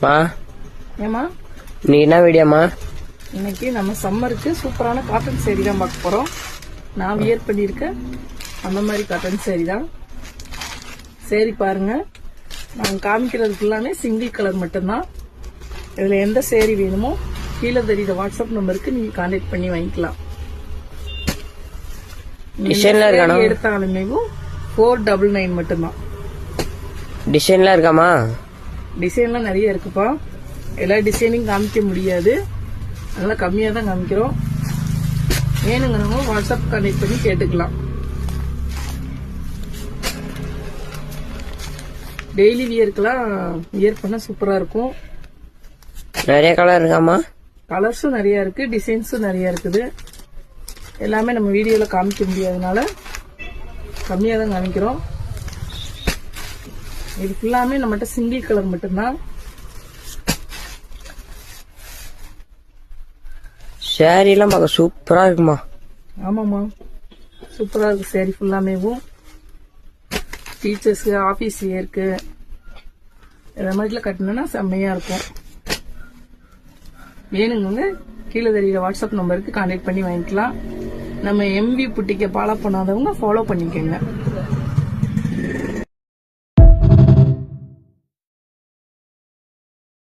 மா ஏமா நீ என்ன வீடியோமா? இன்னைக்கு நம்ம சம்மருக்கு சூப்பரான காட்டன் சேரீ தான் பார்க்க போறோம். நான் வியர் பண்ணியிருக்கேன் அந்த மாதிரி காட்டன் சேரீ தான். சேரீ பாருங்க, நான் காமிக்கிறது ஃபுல்லாமே சிங்கிள் கலர் மட்டும்தான். இதுல எந்த சேரீ வேணுமோ கீழே தெரியுற வாட்ஸ்அப் நம்பருக்கு நீங்க கான்டாக்ட் பண்ணி வாங்கிக்கலாம். எடுத்தாலுமே 499 மட்டும்தான். டிசைன்லாம் இருக்காமா? டிசைன்லாம் நிறைய இருக்குப்பா. எல்லா டிசைனிங் காமிக்க முடியாது, அதனால கம்மியா தான் காமிக்கிறோம். வேணுங்கிறவங்க வாட்ஸ்அப் கனெக்ட் பண்ணி கேட்டுக்கலாம். டெய்லி வியர்க்கெல்லாம் வியர் பண்ண சூப்பரா இருக்கும். நிறைய கலர் இருக்காமா? கலர்ஸும் நிறைய இருக்கு, டிசைன்ஸும் நிறைய இருக்குது. எல்லாமே நம்ம வீடியோல காமிக்க முடியாதனால கம்மியா தான் காமிக்கிறோம். இது ஃபுல்லாமே நம்மகிட்ட சிங்கிள் கலர் மட்டும்தான். சேரீ எல்லாம் பார்க்க சூப்பரா இருக்குமா? ஆமாமா, சூப்பரா இருக்கு. சேரீ ஃபுல்லாமேவும் டீச்சர்ஸ்க்கு, ஆபீஸ் இருக்கு, இந்த மாதிரில கட்டணும்னா செம்மையா இருக்கும். வேணுங்க கீழே தெரியுற வாட்ஸ்அப் நம்பருக்கு கான்டாக்ட் பண்ணி வாங்கிக்கலாம். நம்ம எம்வி புட்டிக்க ஃபாலோ பண்ணாதவங்க ஃபாலோ பண்ணிக்கோங்க.